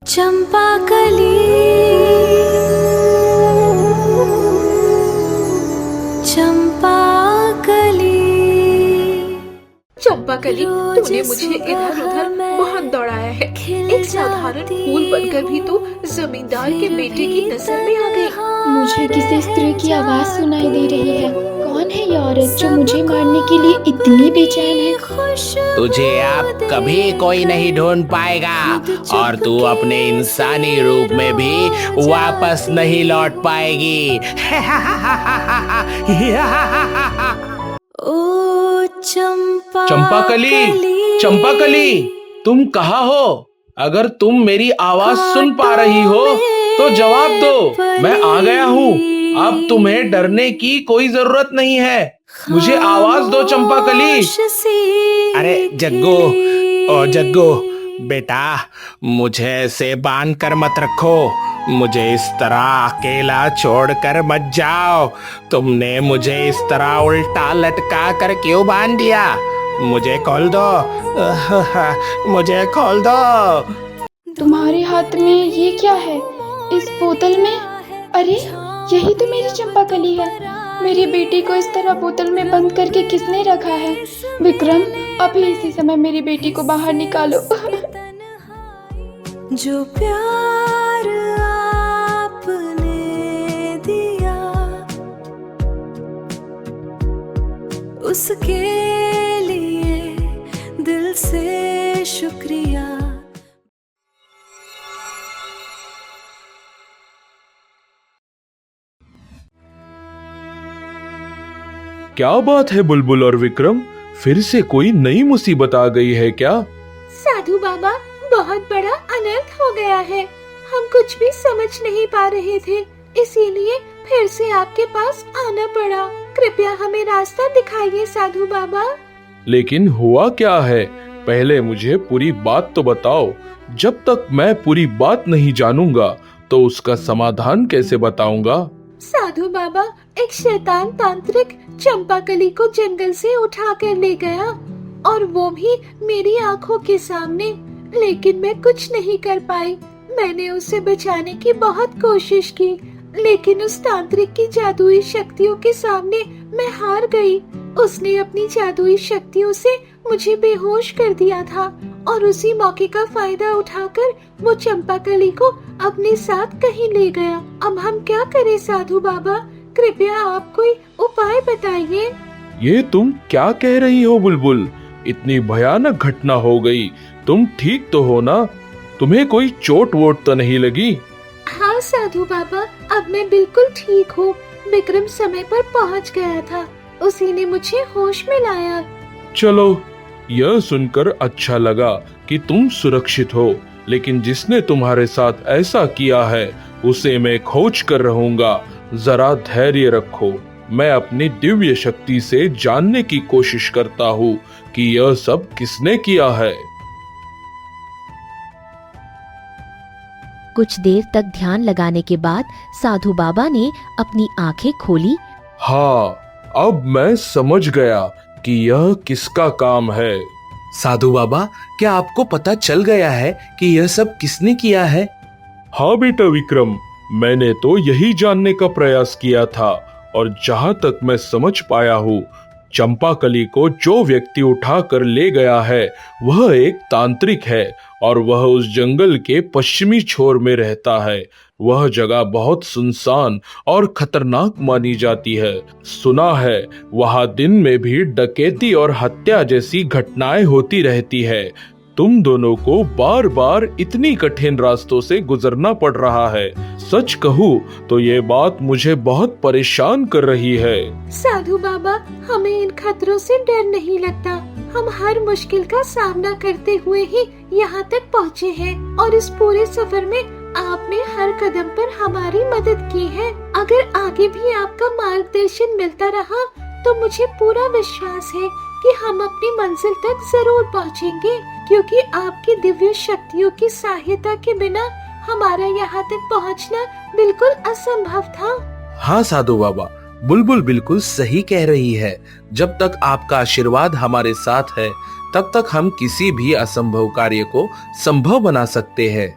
चंपा कली चंपा कली चंपा कली, तूने मुझे इधर उधर बहुत दौड़ाया है। एक साधारण फूल बनकर भी तू जमींदार के बेटे की नजर में आ गई। मुझे किसी स्त्री की आवाज सुनाई दे रही है। कौन है ये औरत जो मुझे मारने के लिए इतनी बेचैन है? तुझे अब कभी कोई नहीं ढूंढ पाएगा और तू अपने इंसानी रूप में भी वापस नहीं लौट पाएगी। ओ चंपा चंपा कली, तुम कहाँ हो? अगर तुम मेरी आवाज सुन पा रही हो तो जवाब दो। मैं आ गया हूँ। अब तुम्हें डरने की कोई जरूरत नहीं है। मुझे आवाज दो चंपा कली। अरे जग्गू, ओ जग्गू बेटा, मुझे ऐसे बांध कर मत रखो। मुझे इस तरह अकेला छोड़कर मत जाओ। तुमने मुझे इस तरह उल्टा लटका कर क्यों बांध दिया? मुझे खोल दो, मुझे खोल दो। तुम्हारे हाथ में ये क्या है? इस बोतल में? अरे यही तो मेरी चंपा कली है। मेरी बेटी को इस तरह बोतल में बंद करके किसने रखा है? विक्रम, अभी इसी समय मेरी बेटी को बाहर निकालो। जो प्यार आपने दिया उसके लिए दिल से शुक्रिया। क्या बात है बुलबुल और विक्रम, फिर से कोई नई मुसीबत आ गई है क्या? साधु बाबा, बहुत बड़ा अनर्थ हो गया है। हम कुछ भी समझ नहीं पा रहे थे, इसीलिए फिर से आपके पास आना पड़ा। कृपया हमें रास्ता दिखाइए साधु बाबा। लेकिन हुआ क्या है? पहले मुझे पूरी बात तो बताओ। जब तक मैं पूरी बात नहीं जानूंगा तो उसका समाधान कैसे बताऊंगा? साधु बाबा, एक शैतान तांत्रिक चंपा कली को जंगल से उठा कर ले गया, और वो भी मेरी आंखों के सामने। लेकिन मैं कुछ नहीं कर पाई। मैंने उसे बचाने की बहुत कोशिश की, लेकिन उस तांत्रिक की जादुई शक्तियों के सामने मैं हार गई। उसने अपनी जादुई शक्तियों से मुझे बेहोश कर दिया था, और उसी मौके का फायदा उठाकर वो चंपा कली को अपने साथ कहीं ले गया। अब हम क्या करें साधु बाबा? कृपया आप कोई उपाय बताइए। ये तुम क्या कह रही हो बुलबुल? इतनी भयानक घटना हो गई। तुम ठीक तो हो ना? तुम्हें कोई चोट वोट तो नहीं लगी? हाँ साधु बाबा, अब मैं बिल्कुल ठीक हूँ। विक्रम समय पर पहुँच गया था, उसी ने मुझे होश में लाया। चलो, यह सुनकर अच्छा लगा कि तुम सुरक्षित हो। लेकिन जिसने तुम्हारे साथ ऐसा किया है उसे मैं खोज कर रहूंगा। जरा धैर्य रखो। मैं अपनी दिव्य शक्ति से जानने की कोशिश करता हूँ कि यह सब किसने किया है। कुछ देर तक ध्यान लगाने के बाद साधु बाबा ने अपनी आंखें खोली। हाँ, अब मैं समझ गया कि यह किसका काम है। साधु बाबा, क्या आपको पता चल गया है कि यह सब किसने किया है? हाँ बेटा विक्रम, मैंने तो यही जानने का प्रयास किया था, और जहाँ तक मैं समझ पाया हूँ, चंपा कली को जो व्यक्ति उठा कर ले गया है वह एक तांत्रिक है, और वह उस जंगल के पश्चिमी छोर में रहता है। वह जगह बहुत सुनसान और खतरनाक मानी जाती है। सुना है वहाँ दिन में भी डकैती और हत्या जैसी घटनाएं होती रहती है। तुम दोनों को बार बार इतनी कठिन रास्तों से गुजरना पड़ रहा है। सच कहूँ तो ये बात मुझे बहुत परेशान कर रही है। साधु बाबा, हमें इन खतरों से डर नहीं लगता। हम हर मुश्किल का सामना करते हुए ही यहाँ तक पहुँचे हैं, और इस पूरे सफर में आपने हर कदम पर हमारी मदद की है। अगर आगे भी आपका मार्गदर्शन मिलता रहा तो मुझे पूरा विश्वास है कि हम अपनी मंजिल तक जरूर पहुँचेंगे, क्योंकि आपकी दिव्य शक्तियों की सहायता के बिना हमारा यहाँ तक पहुँचना बिल्कुल असंभव था। हाँ साधु बाबा, बुलबुल बिल्कुल सही कह रही है। जब तक आपका आशीर्वाद हमारे साथ है तब तक हम किसी भी असंभव कार्य को संभव बना सकते हैं।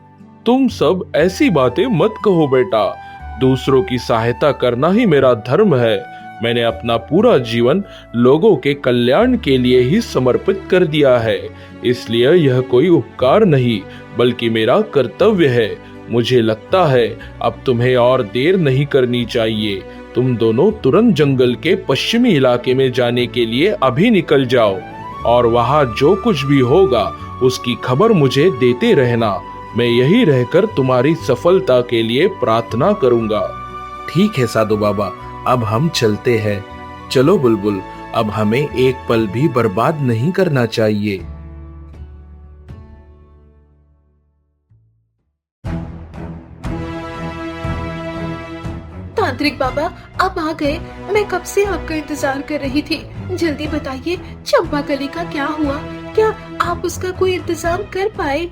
तुम सब ऐसी बातें मत कहो बेटा। दूसरों की सहायता करना ही मेरा धर्म है। मैंने अपना पूरा जीवन लोगों के कल्याण के लिए ही समर्पित कर दिया है, इसलिए यह कोई उपकार नहीं बल्कि मेरा कर्तव्य है। मुझे लगता है अब तुम्हें और देर नहीं करनी चाहिए। तुम दोनों तुरंत जंगल के पश्चिमी इलाके में जाने के लिए अभी निकल जाओ और वहाँ जो कुछ भी होगा उसकी खबर मुझे देते रहना। मैं यही रहकर तुम्हारी सफलता के लिए प्रार्थना करूंगा। ठीक है साधु बाबा, अब हम चलते हैं। चलो बुलबुल, अब हमें एक पल भी बर्बाद नहीं करना चाहिए। तांत्रिक बाबा, अब आ गए। मैं कब से आपका इंतजार कर रही थी। जल्दी बताइए, चंपाकली का क्या हुआ? क्या आप उसका कोई इंतजाम कर पाए?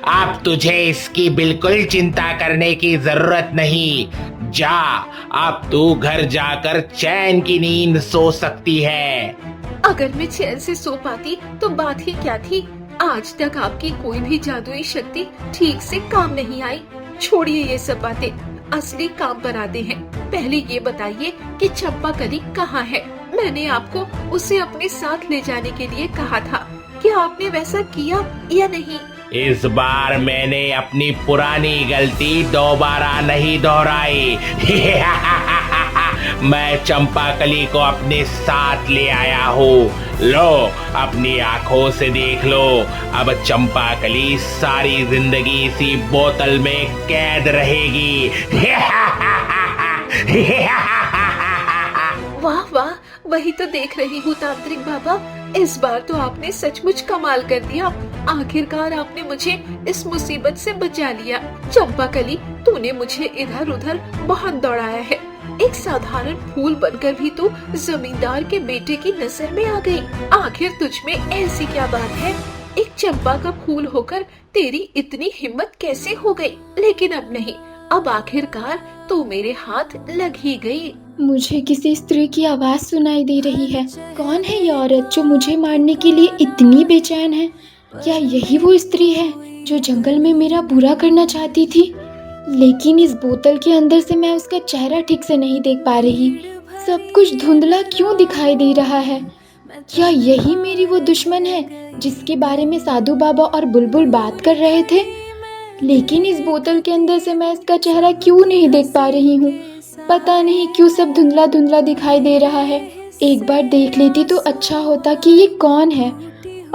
अब तुझे इसकी बिल्कुल चिंता करने की जरूरत नहीं। जा, अब तू घर जाकर चैन की नींद सो सकती है। अगर मैं चैन से सो पाती तो बात ही क्या थी। आज तक आपकी कोई भी जादुई शक्ति ठीक से काम नहीं आई। छोड़िए ये सब बातें, असली काम पर आते हैं। पहले ये बताइए कि चंपाकली कहाँ है? मैंने आपको उसे अपने साथ ले जाने के लिए कहा था। क्या आपने वैसा किया या नहीं? इस बार मैंने अपनी पुरानी गलती दोबारा नहीं दोहराई। मैं चंपाकली को अपने साथ ले आया हूँ। लो, अपनी आंखों से देख लो। अब चंपाकली सारी जिंदगी इसी बोतल में कैद रहेगी। वाह वाह, वही तो देख रही हूँ तांत्रिक बाबा। इस बार तो आपने सचमुच कमाल कर दिया। आखिरकार आपने मुझे इस मुसीबत से बचा लिया। चंपाकली, तूने मुझे इधर उधर बहुत दौड़ाया है। एक साधारण फूल बनकर भी तू जमींदार के बेटे की नजर में आ गई। आखिर तुझ में ऐसी क्या बात है? एक चंपा का फूल होकर तेरी इतनी हिम्मत कैसे हो गई? लेकिन अब नहीं, अब आखिरकार तू मेरे हाथ लग ही गई। मुझे किसी स्त्री की आवाज सुनाई दे रही है। कौन है ये औरत जो मुझे मारने के लिए इतनी बेचैन है? क्या यही वो स्त्री है जो जंगल में मेरा बुरा करना चाहती थी? लेकिन इस बोतल के अंदर से मैं उसका चेहरा ठीक से नहीं देख पा रही। सब कुछ धुंधला क्यों दिखाई दे रहा है? क्या यही मेरी वो दुश्मन है जिसके बारे में साधु बाबा और बुलबुल बात कर रहे थे? लेकिन इस बोतल के अंदर से मैं इसका चेहरा क्यों नहीं देख पा रही हूँ? पता नहीं क्यों सब धुंधला धुंधला दिखाई दे रहा है। एक बार देख लेती तो अच्छा होता कि ये कौन है।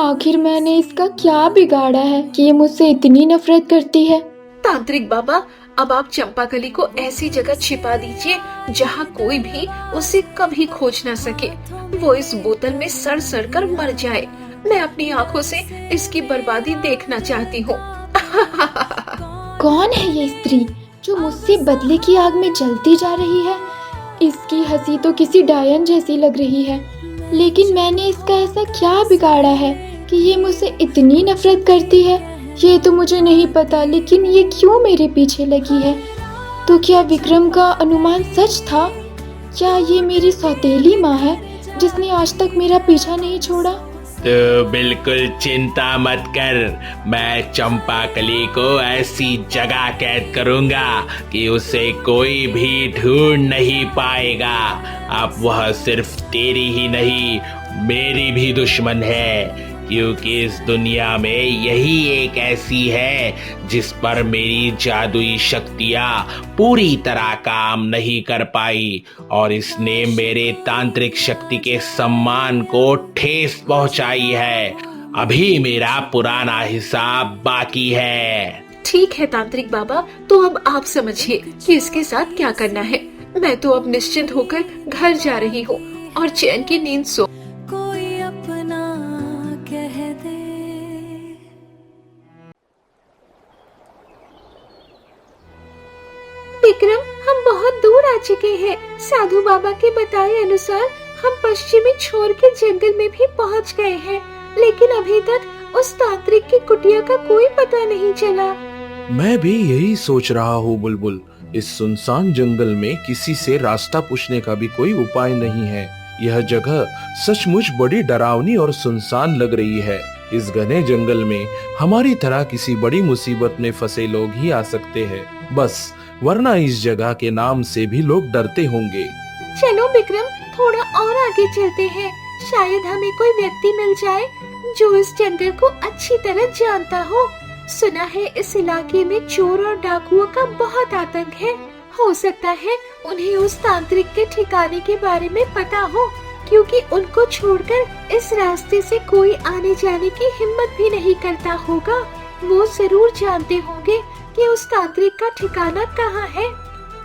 आखिर मैंने इसका क्या बिगाड़ा है कि ये मुझसे इतनी नफरत करती है? तांत्रिक बाबा, अब आप चंपाकली को ऐसी जगह छिपा दीजिए जहाँ कोई भी उसे कभी खोज न सके। वो इस बोतल में सड़ सड़ कर मर जाए। मैं अपनी आंखों से इसकी बर्बादी देखना चाहती हूँ। कौन है ये स्त्री जो मुझसे बदले की आग में जलती जा रही है? इसकी हंसी तो किसी डायन जैसी लग रही है। लेकिन मैंने इसका ऐसा क्या बिगाड़ा है कि ये मुझसे इतनी नफरत करती है? ये तो मुझे नहीं पता, लेकिन ये क्यों मेरे पीछे लगी है? तो क्या विक्रम का अनुमान सच था? क्या ये मेरी सौतेली माँ है जिसने आज तक मेरा पीछा नहीं छोड़ा? तो बिल्कुल चिंता मत कर। मैं चंपाकली को ऐसी जगह कैद करूंगा कि उसे कोई भी ढूंढ नहीं पाएगा। अब वह सिर्फ तेरी ही नहीं, मेरी भी दुश्मन है, क्योंकि इस दुनिया में यही एक ऐसी है जिस पर मेरी जादुई शक्तियाँ पूरी तरह काम नहीं कर पाई और इसने मेरे तांत्रिक शक्ति के सम्मान को ठेस पहुंचाई है। अभी मेरा पुराना हिसाब बाकी है। ठीक है तांत्रिक बाबा, तो अब आप समझिए कि इसके साथ क्या करना है। मैं तो अब निश्चिंत होकर घर जा रही हूँ और चैन की नींद सो। कोई अपना कह दे। विक्रम, हम बहुत दूर आ चुके हैं। साधु बाबा के बताए अनुसार हम पश्चिमी छोर के जंगल में भी पहुंच गए हैं, लेकिन अभी तक उस तांत्रिक की कुटिया का कोई पता नहीं चला। मैं भी यही सोच रहा हूँ बुलबुल। इस सुनसान जंगल में किसी से रास्ता पूछने का भी कोई उपाय नहीं है। यह जगह सचमुच बड़ी डरावनी और सुनसान लग रही है। इस घने जंगल में हमारी तरह किसी बड़ी मुसीबत में फंसे लोग ही आ सकते हैं बस, वरना इस जगह के नाम से भी लोग डरते होंगे। चलो विक्रम, थोड़ा और आगे चलते हैं। शायद हमें कोई व्यक्ति मिल जाए जो इस जंगल को अच्छी तरह जानता हो। सुना है इस इलाके में चोर और डाकुओं का बहुत आतंक है। हो सकता है उन्हें उस तांत्रिक के ठिकाने के बारे में पता हो, क्योंकि उनको छोड़कर इस रास्ते से कोई आने जाने की हिम्मत भी नहीं करता होगा। वो जरूर जानते होंगे कि उस तांत्रिक का ठिकाना कहाँ है।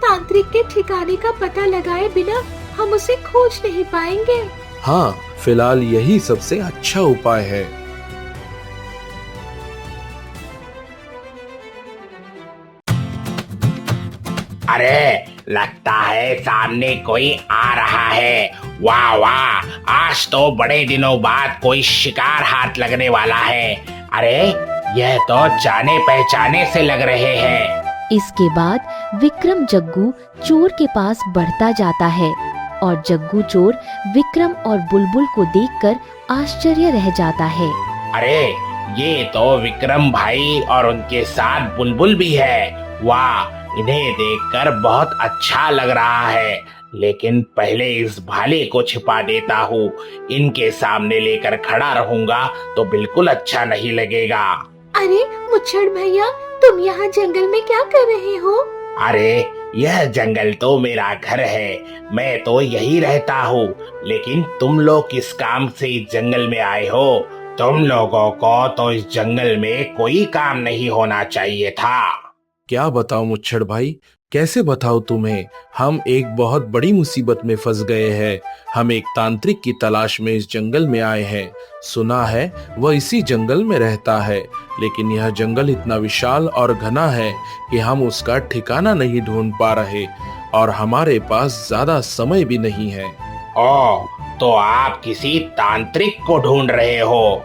तांत्रिक के ठिकाने का पता लगाए बिना हम उसे खोज नहीं पाएंगे। हाँ, फिलहाल यही सबसे अच्छा उपाय है। अरे लगता है सामने कोई आ रहा है। वाह वाह, आज तो बड़े दिनों बाद कोई शिकार हाथ लगने वाला है। अरे यह तो जाने पहचाने से लग रहे हैं। इसके बाद विक्रम जग्गू चोर के पास बढ़ता जाता है और जग्गू चोर विक्रम और बुलबुल को देखकर आश्चर्य रह जाता है। अरे ये तो विक्रम भाई और उनके साथ बुलबुल भी है। वाह, इन्हें देखकर बहुत अच्छा लग रहा है, लेकिन पहले इस भाले को छिपा देता हूँ। इनके सामने लेकर खड़ा रहूंगा तो बिल्कुल अच्छा नहीं लगेगा। अरे मुच्छड़ भैया, तुम यहाँ जंगल में क्या कर रहे हो? अरे यह जंगल तो मेरा घर है, मैं तो यही रहता हूँ। लेकिन तुम लोग किस काम से इस जंगल में आए हो? तुम लोगों को तो इस जंगल में कोई काम नहीं होना चाहिए था। क्या बताऊं मुच्छड़ भाई, कैसे बताऊं तुम्हें? हम एक बहुत बड़ी मुसीबत में फंस गए हैं। हम एक तांत्रिक की तलाश में इस जंगल में आए हैं। सुना है वह इसी जंगल में रहता है, लेकिन यह जंगल इतना विशाल और घना है कि हम उसका ठिकाना नहीं ढूंढ पा रहे और हमारे पास ज्यादा समय भी नहीं है। ओ, तो आप किसी तांत्रिक को ढूंढ रहे हो?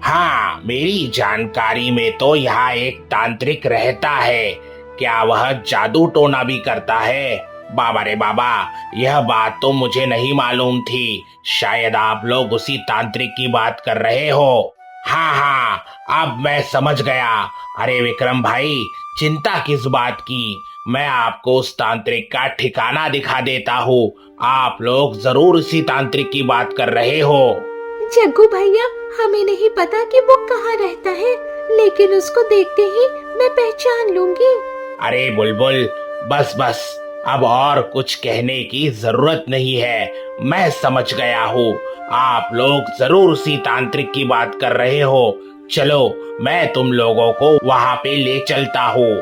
हाँ, मेरी जानकारी में तो यहाँ एक तांत्रिक रहता है। क्या वह जादू टोना भी करता है? बाबा रे बाबा, यह बात तो मुझे नहीं मालूम थी। शायद आप लोग उसी तांत्रिक की बात कर रहे हो। हाँ हाँ, अब मैं समझ गया। अरे विक्रम भाई, चिंता किस बात की, मैं आपको उस तांत्रिक का ठिकाना दिखा देता हूँ। आप लोग जरूर उसी तांत्रिक की बात कर रहे हो। जग्गू भैया, हमें नहीं पता कि वो कहाँ रहता है, लेकिन उसको देखते ही मैं पहचान लूंगी। अरे बुलबुल, बस बस, अब और कुछ कहने की जरूरत नहीं है। मैं समझ गया हूँ, आप लोग जरूर उसी तांत्रिक की बात कर रहे हो। चलो, मैं तुम लोगों को वहाँ पे ले चलता हूँ।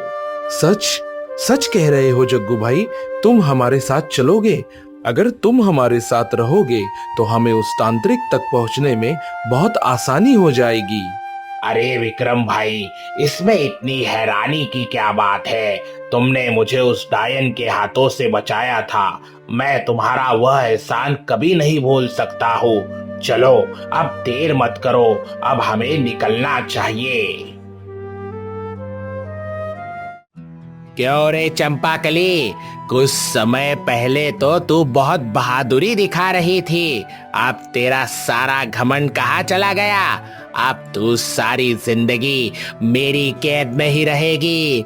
सच सच कह रहे हो जग्गू भाई, तुम हमारे साथ चलोगे? अगर तुम हमारे साथ रहोगे तो हमें उस तांत्रिक तक पहुंचने में बहुत आसानी हो जाएगी। अरे विक्रम भाई, इसमें इतनी हैरानी की क्या बात है? तुमने मुझे उस डायन के हाथों से बचाया था। मैं तुम्हारा वह एहसान कभी नहीं भूल सकता हूँ। चलो, अब देर मत करो, अब हमें निकलना चाहिए। क्यों रे चंपाकली, कुछ समय पहले तो तू बहुत बहादुरी दिखा रही थी। अब तेरा सारा घमंड कहाँ चला गया? अब तू सारी जिंदगी मेरी कैद में ही रहेगी।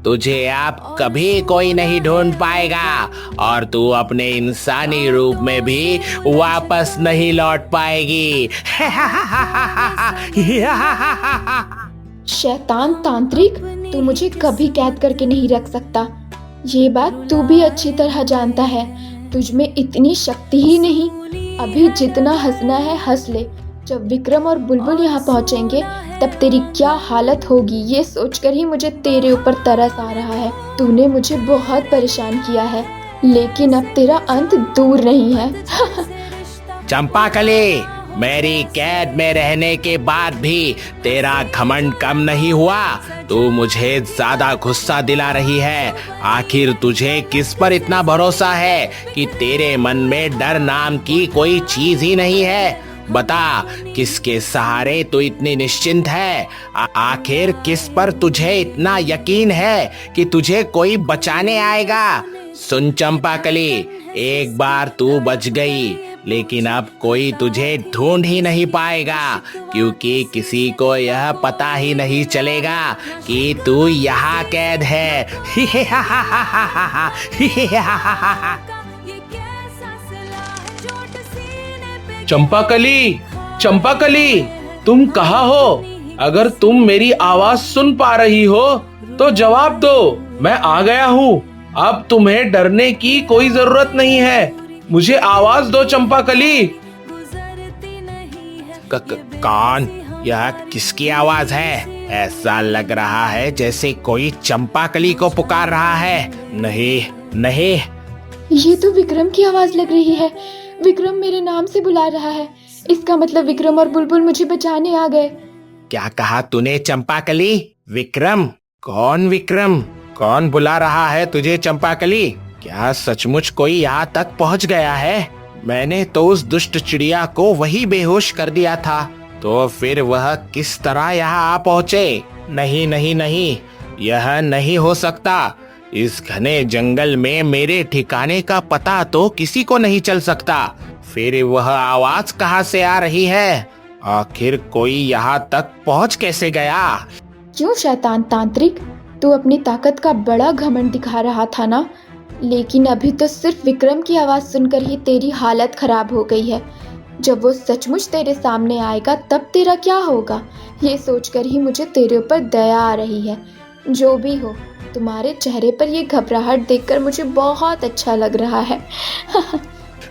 तुझे अब कभी कोई नहीं ढूंढ पाएगा और तू अपने इंसानी रूप में भी वापस नहीं लौट पाएगी। शैतान तांत्रिक, तू मुझे कभी कैद करके नहीं रख सकता। ये बात तू भी अच्छी तरह जानता है। तुझ में इतनी शक्ति ही नहीं। अभी जितना हंसना है हंस ले। जब विक्रम और बुलबुल यहाँ पहुँचेंगे तब तेरी क्या हालत होगी, ये सोचकर ही मुझे तेरे ऊपर तरस आ रहा है। तूने मुझे बहुत परेशान किया है, लेकिन अब तेरा अंत दूर नहीं है। चंपाकली, मेरी कैद में रहने के बाद भी तेरा घमंड कम नहीं हुआ। तू मुझे ज्यादा गुस्सा दिला रही है। आखिर तुझे किस पर इतना भरोसा है कि तेरे मन में डर नाम की कोई चीज ही नहीं है? बता, किसके सहारे तू इतनी निश्चिंत है? आखिर किस पर तुझे इतना यकीन है कि तुझे कोई बचाने आएगा? सुन चंपाकली, एक बार तू बच गई, लेकिन अब कोई तुझे ढूंढ ही नहीं पाएगा, क्योंकि किसी को यह पता ही नहीं चलेगा कि तू यहाँ कैद है। चंपाकली, चंपाकली, तुम कहाँ हो? अगर तुम मेरी आवाज सुन पा रही हो तो जवाब दो। मैं आ गया हूँ। अब तुम्हें डरने की कोई जरूरत नहीं है। मुझे आवाज दो चंपाकली। कौन? यह किसकी आवाज है? ऐसा लग रहा है जैसे कोई चंपाकली को पुकार रहा है। नहीं नहीं, ये तो विक्रम की आवाज लग रही है। विक्रम मेरे नाम से बुला रहा है। इसका मतलब विक्रम और बुलबुल मुझे बचाने आ गए। क्या कहा तूने चंपाकली? विक्रम? कौन विक्रम? कौन बुला रहा है तुझे चंपाकली? क्या सचमुच कोई यहाँ तक पहुँच गया है? मैंने तो उस दुष्ट चिड़िया को वही बेहोश कर दिया था, तो फिर वह किस तरह यहाँ आ पहुँचे? नहीं नहीं नहीं, यह नहीं हो सकता। इस घने जंगल में मेरे ठिकाने का पता तो किसी को नहीं चल सकता। फिर वह आवाज कहाँ से आ रही है? आखिर कोई यहाँ तक पहुँच कैसे गया? क्यों शैतान तांत्रिक, तू अपनी ताकत का बड़ा घमंड दिखा रहा था ना? लेकिन अभी तो सिर्फ विक्रम की आवाज सुनकर ही तेरी हालत खराब हो गई है। जब वो सचमुच तेरे सामने आएगा तब तेरा क्या होगा, ये सोचकर ही मुझे तेरे ऊपर दया आ रही है। जो भी हो, तुम्हारे चेहरे पर ये घबराहट देखकर मुझे बहुत अच्छा लग रहा है।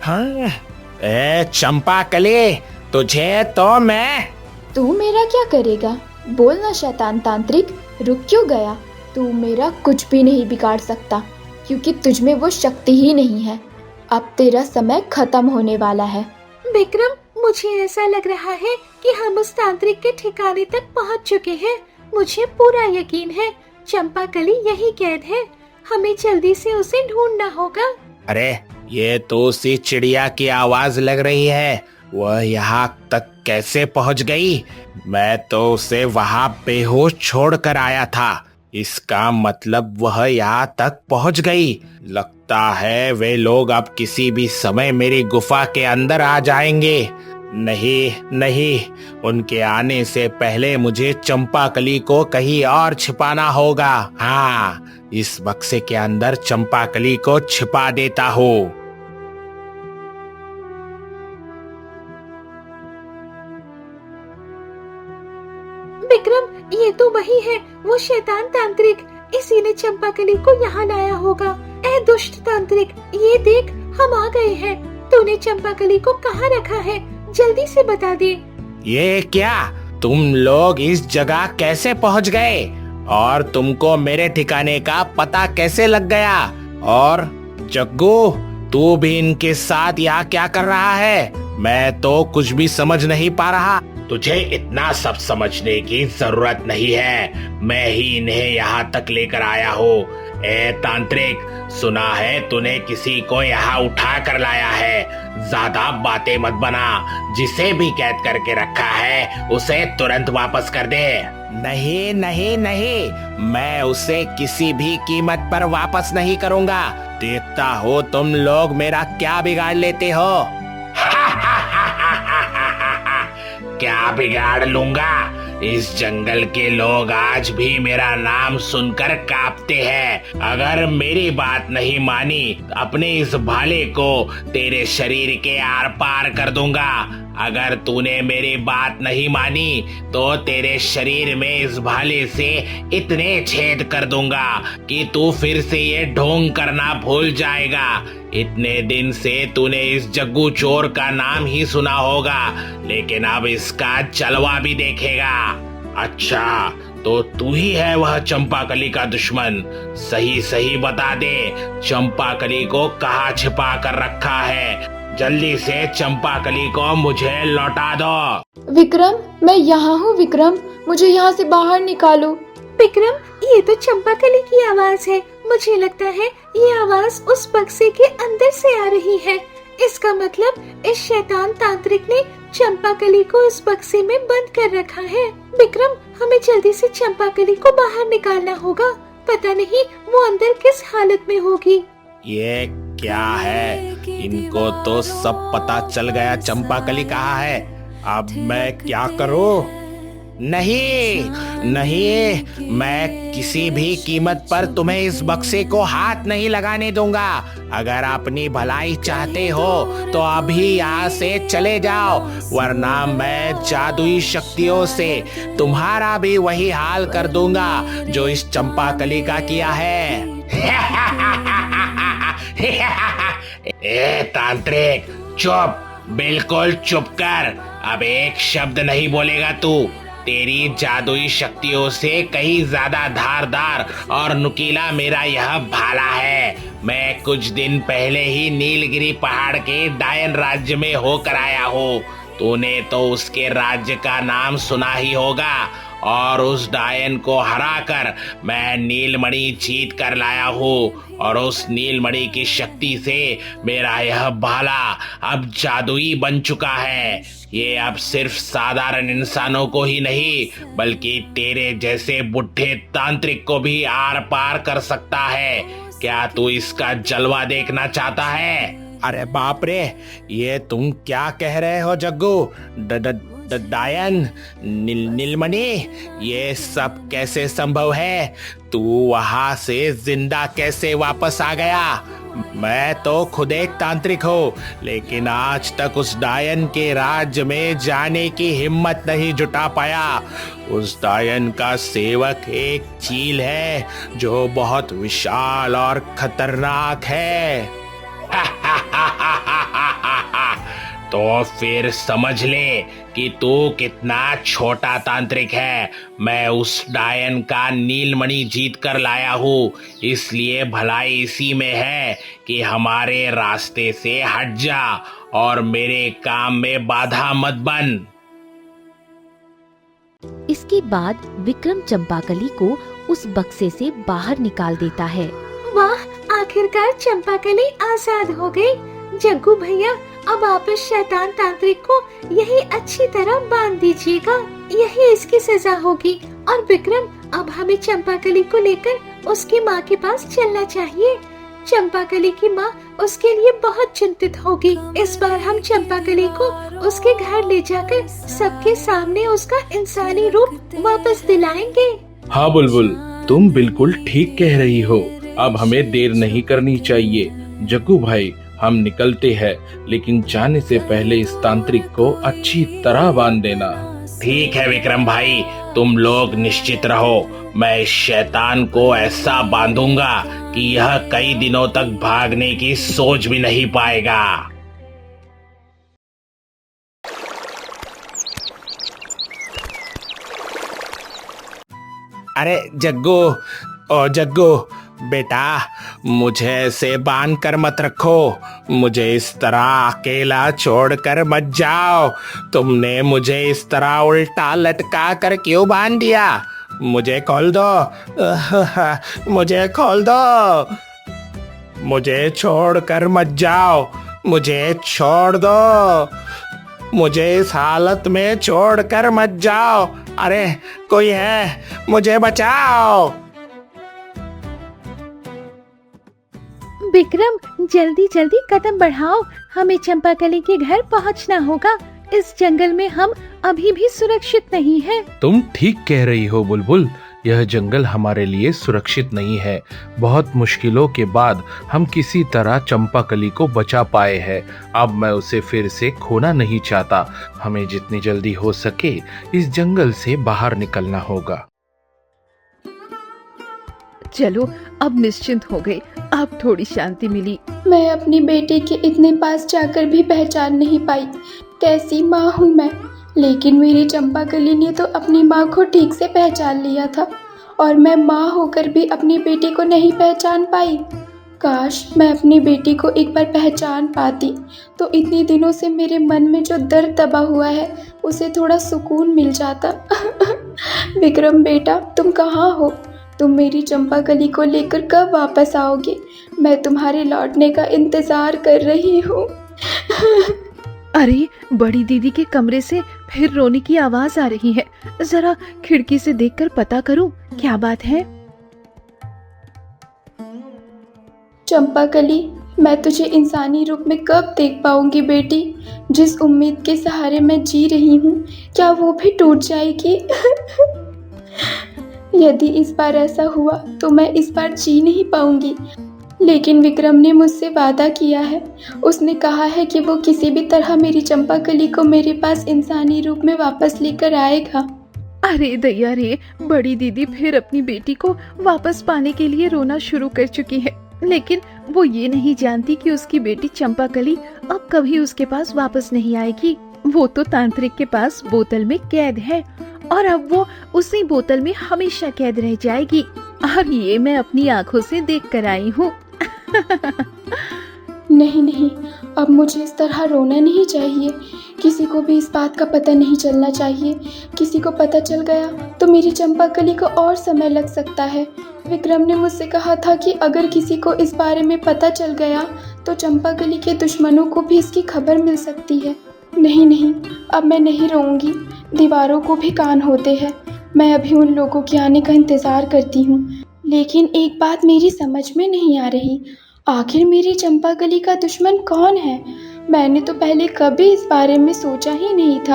हाँ, चंपाकली, तुझे तो मैं... तू मेरा क्या करेगा? बोल ना शैतान तांत्रिक, रुक क्यों गया? तू मेरा कुछ भी नहीं बिगाड़ सकता, क्योंकि तुझमें वो शक्ति ही नहीं है। अब तेरा समय खत्म होने वाला है। विक्रम, मुझे ऐसा लग रहा है कि हम उस तांत्रिक के ठिकाने तक पहुंच चुके हैं। मुझे पूरा यकीन है चंपाकली यही कैद है। हमें जल्दी से उसे ढूंढना होगा। अरे, ये तो उसी चिड़िया की आवाज लग रही है। वह यहाँ तक कैसे पहुँच गई? मैं तो उसे वहाँ बेहोश छोड़ कर आया था। इसका मतलब वह यहाँ तक पहुँच गई। लगता है वे लोग अब किसी भी समय मेरी गुफा के अंदर आ जाएंगे। नहीं नहीं, उनके आने से पहले मुझे चंपाकली को कहीं और छिपाना होगा। हाँ, इस बक्से के अंदर चंपाकली को छिपा देता हूँ। विक्रम, ये तो वही है, वो शैतान तांत्रिक। इसी ने चंपाकली को यहाँ लाया होगा। ऐ दुष्ट तांत्रिक, ये देख, हम आ गए हैं। तूने चंपाकली को कहाँ रखा है? जल्दी से बता दे। ये क्या? तुम लोग इस जगह कैसे पहुँच गए? और तुमको मेरे ठिकाने का पता कैसे लग गया? और जग्गू, तू भी इनके साथ यहाँ क्या कर रहा है? मैं तो कुछ भी समझ नहीं पा रहा। तुझे इतना सब समझने की जरूरत नहीं है। मैं ही इन्हें यहाँ तक लेकर आया हूँ। ए तांत्रिक, सुना है तूने किसी को यहाँ उठा कर लाया है। ज्यादा बातें मत बना। जिसे भी कैद करके रखा है उसे तुरंत वापस कर दे। नहीं नहीं नहीं, मैं उसे किसी भी कीमत पर वापस नहीं करूँगा। देखता हो तुम लोग मेरा क्या बिगाड़ लेते हो। क्या बिगाड़ लूंगा? इस जंगल के लोग आज भी मेरा नाम सुनकर कांपते हैं। अगर मेरी बात नहीं मानी, अपने इस भाले को तेरे शरीर के आर पार कर दूंगा। अगर तूने मेरी बात नहीं मानी तो तेरे शरीर में इस भाले से इतने छेद कर दूंगा कि तू फिर से ये ढोंग करना भूल जाएगा। इतने दिन से तूने इस जग्गू चोर का नाम ही सुना होगा, लेकिन अब इसका जलवा भी देखेगा। अच्छा, तो तू ही है वह चंपाकली का दुश्मन। सही सही बता दे, चंपाकली को कहाँ छिपा कर रखा है? जल्दी से चंपाकली को मुझे लौटा दो। विक्रम, मैं यहाँ हूँ। विक्रम, मुझे यहाँ से बाहर निकालो। विक्रम, ये तो चंपाकली की आवाज है। मुझे लगता है ये आवाज उस बक्से के अंदर से आ रही है। इसका मतलब इस शैतान तांत्रिक ने चंपाकली को इस बक्से में बंद कर रखा है। विक्रम, हमें जल्दी से चंपाकली को बाहर निकालना होगा। पता नहीं वो अंदर किस हालत में होगी। ये क्या है? इनको तो सब पता चल गया चंपाकली कहाँ है। अब मैं क्या करूं? नहीं नहीं, मैं किसी भी कीमत पर तुम्हें इस बक्से को हाथ नहीं लगाने दूंगा। अगर अपनी भलाई चाहते हो तो अभी यहाँ से चले जाओ, वरना मैं जादुई शक्तियों से तुम्हारा भी वही हाल कर दूंगा जो इस चंपाकली का किया है। ए तांत्रिक, चुप, बिल्कुल चुप कर। अब एक शब्द नहीं बोलेगा तू। तेरी जादुई शक्तियों से कहीं ज्यादा धारदार और नुकीला मेरा यह भाला है। मैं कुछ दिन पहले ही नीलगिरी पहाड़ के डायन राज्य में होकर आया हूँ। तूने तो उसके राज्य का नाम सुना ही होगा, और उस डायन को हराकर मैं नीलमणि जीत कर लाया हूँ। और उस नीलमणि की शक्ति से मेरा यह भाला अब जादुई बन चुका है। ये अब सिर्फ साधारण इंसानों को ही नहीं, बल्कि तेरे जैसे बुढ़े तांत्रिक को भी आर पार कर सकता है। क्या तू इसका जलवा देखना चाहता है? अरे बाप रे, ये तुम क्या कह रहे हो जग्गू? डायन, नीलमणि, ये सब कैसे संभव है? तू वहां से जिंदा कैसे वापस आ गया? मैं तो खुद एक तांत्रिक हूँ, लेकिन आज तक उस डायन के राज्य में जाने की हिम्मत नहीं जुटा पाया। उस डायन का सेवक एक चील है जो बहुत विशाल और खतरनाक है। तो फिर समझ ले कि तू कितना छोटा तांत्रिक है। मैं उस डायन का नीलमणि जीत कर लाया हूँ, इसलिए भलाई इसी में है कि हमारे रास्ते से हट जा और मेरे काम में बाधा मत बन। इसके बाद विक्रम चंपाकली को उस बक्से से बाहर निकाल देता है। वाह, आखिरकार चंपाकली आजाद हो गई। जग्गू भैया, अब आप इस शैतान तांत्रिक को यही अच्छी तरह बांध दीजिएगा, यही इसकी सजा होगी। और विक्रम, अब हमें चंपाकली को लेकर उसकी माँ के पास चलना चाहिए। चंपाकली की माँ उसके लिए बहुत चिंतित होगी। इस बार हम चंपाकली को उसके घर ले जाकर सबके सामने उसका इंसानी रूप वापस दिलाएंगे। हाँ बुलबुल, तुम बिल्कुल ठीक कह रही हो। अब हमें देर नहीं करनी चाहिए। जग्गू भाई, हम निकलते हैं, लेकिन जाने से पहले इस तांत्रिक को अच्छी तरह बांध देना। ठीक है विक्रम भाई, तुम लोग निश्चित रहो। मैं इस शैतान को ऐसा बांधूंगा कि यह कई दिनों तक भागने की सोच भी नहीं पाएगा। अरे जग्गू, ओ जग्गू बेटा, मुझे ऐसे बांध कर मत रखो। मुझे इस तरह अकेला छोड़कर मत जाओ। तुमने मुझे इस तरह उल्टा लटका कर क्यों बांध दिया? मुझे खोल दो, मुझे खोल दो। मुझे छोड़ कर मत जाओ, मुझे छोड़ दो। मुझे इस हालत में छोड़ कर मत जाओ। अरे कोई है, मुझे बचाओ। विक्रम, जल्दी जल्दी कदम बढ़ाओ, हमें चंपाकली के घर पहुंचना होगा। इस जंगल में हम अभी भी सुरक्षित नहीं हैं। तुम ठीक कह रही हो बुलबुल, यह जंगल हमारे लिए सुरक्षित नहीं है। बहुत मुश्किलों के बाद हम किसी तरह चंपाकली को बचा पाए हैं। अब मैं उसे फिर से खोना नहीं चाहता। हमें जितनी जल्दी हो सके इस जंगल से बाहर निकलना होगा। चलो, अब निश्चिंत हो गए, अब थोड़ी शांति मिली। मैं अपनी बेटी के इतने पास जाकर भी पहचान नहीं पाई। कैसी माँ हूँ मैं, लेकिन मेरी चंपाकली ने तो अपनी माँ को ठीक से पहचान लिया था, और मैं माँ होकर भी अपनी बेटी को नहीं पहचान पाई। काश मैं अपनी बेटी को एक बार पहचान पाती तो इतने दिनों से मेरे मन में जो दर्द दबा हुआ है उसे थोड़ा सुकून मिल जाता। विक्रम बेटा, तुम कहाँ हो? तुम मेरी चंपाकली को लेकर कब वापस आओगे? मैं तुम्हारे लौटने का इंतजार कर रही हूँ। अरे बड़ी दीदी के कमरे से फिर रोने की आवाज आ रही है। जरा खिड़की से देखकर पता करूं क्या बात है। चंपाकली, मैं तुझे इंसानी रूप में कब देख पाऊंगी बेटी? जिस उम्मीद के सहारे मैं जी रही हूँ, क्या वो भी टूट जाएगी? यदि इस बार ऐसा हुआ तो मैं इस बार जी नहीं पाऊंगी। लेकिन विक्रम ने मुझसे वादा किया है। उसने कहा है कि वो किसी भी तरह मेरी चंपाकली को मेरे पास इंसानी रूप में वापस लेकर आएगा। अरे दैया रे, बड़ी दीदी फिर अपनी बेटी को वापस पाने के लिए रोना शुरू कर चुकी है। लेकिन वो ये नहीं जानती कि उसकी बेटी चंपाकली अब कभी उसके पास वापस नहीं आएगी। वो तो तांत्रिक के पास बोतल में कैद है और अब वो उसी बोतल में हमेशा कैद रह जाएगी। और ये मैं अपनी आंखों से देख कर आई हूँ। नहीं नहीं, अब मुझे इस तरह रोना नहीं चाहिए। किसी को भी इस बात का पता नहीं चलना चाहिए। किसी को पता चल गया तो मेरी चंपाकली को और समय लग सकता है। विक्रम ने मुझसे कहा था कि अगर किसी को इस बारे में पता चल गया तो चंपाकली के दुश्मनों को भी इसकी खबर मिल सकती है। नहीं नहीं, अब मैं नहीं रोऊंगी। दीवारों को भी कान होते हैं। मैं अभी उन लोगों के आने का इंतज़ार करती हूँ। लेकिन एक बात मेरी समझ में नहीं आ रही, आखिर मेरी चंपाकली का दुश्मन कौन है? मैंने तो पहले कभी इस बारे में सोचा ही नहीं था।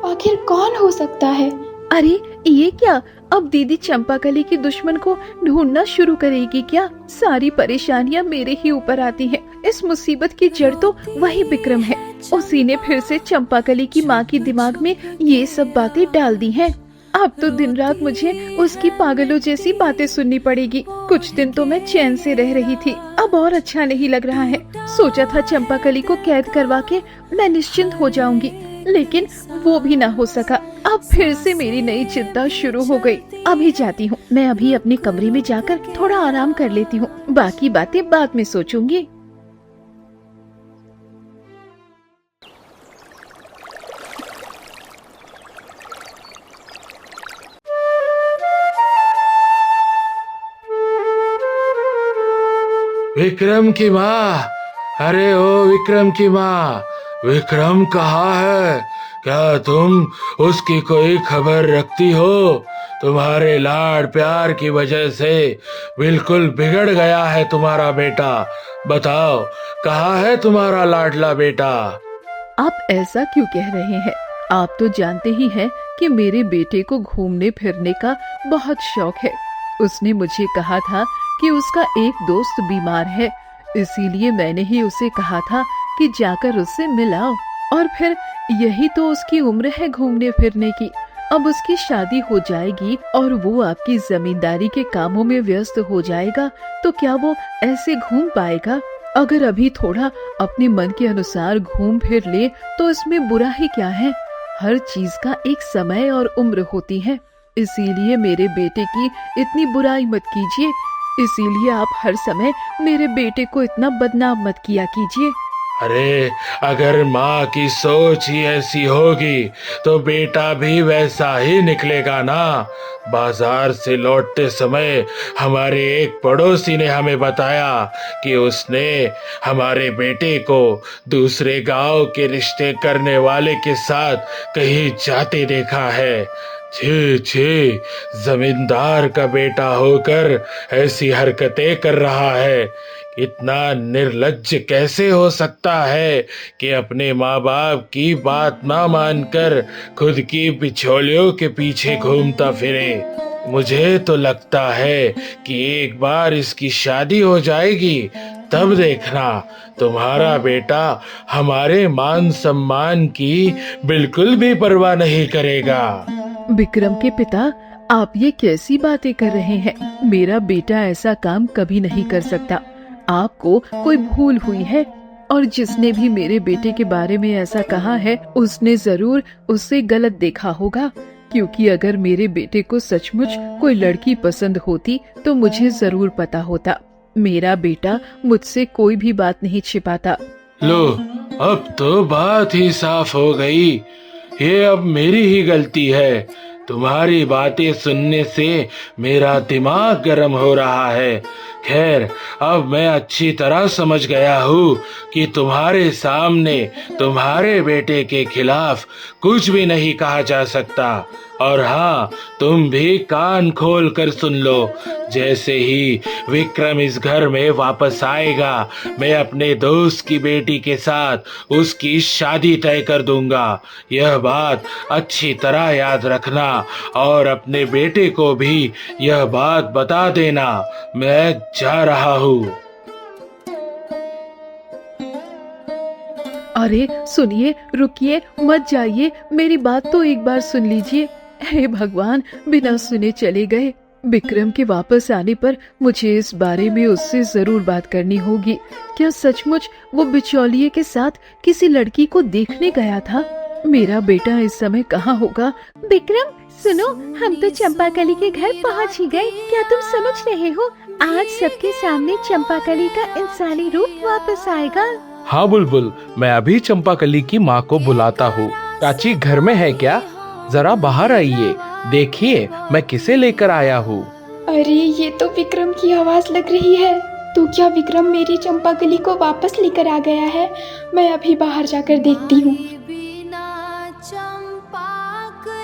आखिर कौन हो सकता है? अरे ये क्या, अब दीदी चंपाकली के दुश्मन को ढूंढना शुरू करेगी क्या? सारी परेशानियां मेरे ही ऊपर आती हैं। इस मुसीबत की जड़ तो वही विक्रम है। उसी ने फिर से चंपाकली की माँ की दिमाग में ये सब बातें डाल दी हैं। अब तो दिन रात मुझे उसकी पागलों जैसी बातें सुननी पड़ेगी। कुछ दिन तो मैं चैन से रह रही थी, अब और अच्छा नहीं लग रहा है। सोचा था चंपाकली को कैद करवा के मैं निश्चिंत हो जाऊंगी, लेकिन वो भी ना हो सका। अब फिर से मेरी नई चिंता शुरू हो गई। अभी जाती हूँ, मैं अभी अपने कमरे में जाकर थोड़ा आराम कर लेती हूँ। बाकी बातें बाद में सोचूंगी। विक्रम की माँ, अरे ओ विक्रम की माँ, विक्रम कहाँ है? क्या तुम उसकी कोई खबर रखती हो? तुम्हारे लाड प्यार की वजह से बिल्कुल बिगड़ गया है तुम्हारा बेटा। बताओ, कहाँ है तुम्हारा लाडला बेटा? आप ऐसा क्यों कह रहे हैं? आप तो जानते ही हैं कि मेरे बेटे को घूमने फिरने का बहुत शौक है। उसने मुझे कहा था कि उसका एक दोस्त बीमार है, इसीलिए मैंने ही उसे कहा था कि जाकर उससे मिलाओ। और फिर यही तो उसकी उम्र है घूमने फिरने की। अब उसकी शादी हो जाएगी और वो आपकी जमींदारी के कामों में व्यस्त हो जाएगा, तो क्या वो ऐसे घूम पाएगा? अगर अभी थोड़ा अपने मन के अनुसार घूम फिर ले तो इसमें बुरा ही क्या है? हर चीज का एक समय और उम्र होती है। इसीलिए मेरे बेटे की इतनी बुराई मत कीजिए। इसीलिए आप हर समय मेरे बेटे को इतना बदनाम मत किया कीजिए। अरे अगर माँ की सोच ही ऐसी होगी तो बेटा भी वैसा ही निकलेगा ना। बाजार से लौटते समय हमारे एक पड़ोसी ने हमें बताया कि उसने हमारे बेटे को दूसरे गांव के रिश्ते करने वाले के साथ कहीं जाते देखा है। छी छी, जमींदार का बेटा होकर ऐसी हरकतें कर रहा है। इतना निर्लज्ज कैसे हो सकता है कि अपने माँ बाप की बात ना मानकर खुद की बिछोलियों के पीछे घूमता फिरे। मुझे तो लगता है कि एक बार इसकी शादी हो जाएगी, तब देखना तुम्हारा बेटा हमारे मान सम्मान की बिल्कुल भी परवाह नहीं करेगा। विक्रम के पिता, आप ये कैसी बातें कर रहे हैं? मेरा बेटा ऐसा काम कभी नहीं कर सकता। आपको कोई भूल हुई है, और जिसने भी मेरे बेटे के बारे में ऐसा कहा है उसने जरूर उससे गलत देखा होगा। क्योंकि अगर मेरे बेटे को सचमुच कोई लड़की पसंद होती तो मुझे जरूर पता होता। मेरा बेटा मुझसे कोई भी बात नहीं छिपाता। लो, अब तो बात ही साफ हो गई। ये अब मेरी ही गलती है। तुम्हारी बातें सुनने से मेरा दिमाग गर्म हो रहा है। खैर, अब मैं अच्छी तरह समझ गया हूँ कि तुम्हारे सामने तुम्हारे बेटे के खिलाफ कुछ भी नहीं कहा जा सकता। और हाँ, तुम भी कान खोल कर सुन लो। जैसे ही विक्रम इस घर में वापस आएगा, मैं अपने दोस्त की बेटी के साथ उसकी शादी तय कर दूंगा। यह बात अच्छी तरह याद रखना और अपने बेटे को भी यह बात बता देना। मैं जा रहा हूँ। अरे सुनिए, रुकिए, मत जाइए, मेरी बात तो एक बार सुन लीजिए। हे भगवान, बिना सुने चले गए। विक्रम के वापस आने पर मुझे इस बारे में उससे जरूर बात करनी होगी। क्या सचमुच वो बिचौलिए के साथ किसी लड़की को देखने गया था? मेरा बेटा इस समय कहाँ होगा? विक्रम सुनो, हम तो चंपाकली के घर पहुंच ही गए। क्या तुम समझ रहे हो? आज सबके सामने चंपाकली का इंसानी रूप वापस आएगा। हाँ बुलबुल, मैं अभी चंपाकली की माँ को बुलाता हूँ। चाची घर में है क्या? जरा बाहर आइए, देखिए मैं किसे लेकर आया हूँ। अरे ये तो विक्रम की आवाज लग रही है। तो क्या विक्रम मेरी चंपाकली को वापस लेकर आ गया है? मैं अभी बाहर जाकर देखती हूँ। बिना चंपाकली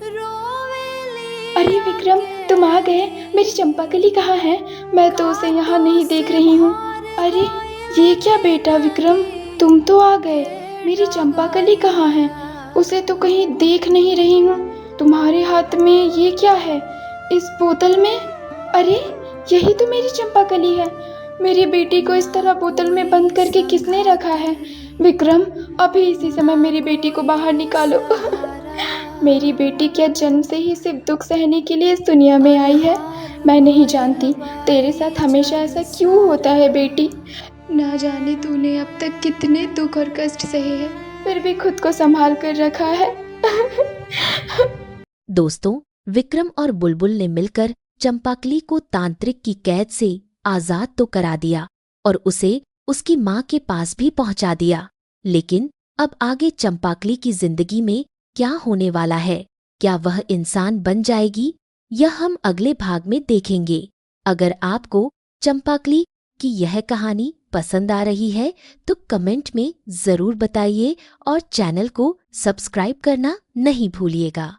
रोवेली। अरे विक्रम, तुम आ गए। मेरी चंपाकली कहाँ है? मैं तो उसे यहाँ नहीं देख रही हूँ। अरे ये क्या बेटा विक्रम, तुम तो आ गए। मेरी चंपाकली कहाँ है? उसे तो कहीं देख नहीं रही हूँ। तुम्हारे हाथ में ये क्या है? इस बोतल में? अरे यही तो मेरी चंपाकली है। मेरी बेटी को इस तरह बोतल में बंद करके किसने रखा है? विक्रम, अभी इसी समय मेरी बेटी को बाहर निकालो। मेरी बेटी क्या जन्म से ही सिर्फ दुख सहने के लिए इस दुनिया में आई है? मैं नहीं जानती तेरे साथ हमेशा ऐसा क्यों होता है बेटी। ना जाने तूने अब तक कितने दुख और कष्ट सहे हैं, फिर भी खुद को संभाल कर रखा है। दोस्तों, विक्रम और बुलबुल ने मिलकर चंपाकली को तांत्रिक की कैद से आजाद तो करा दिया और उसे उसकी माँ के पास भी पहुंचा दिया। लेकिन अब आगे चंपाकली की जिंदगी में क्या होने वाला है? क्या वह इंसान बन जाएगी? यह हम अगले भाग में देखेंगे। अगर आपको चंपाकली की यह कहानी पसंद आ रही है तो कमेंट में जरूर बताइए और चैनल को सब्सक्राइब करना नहीं भूलिएगा।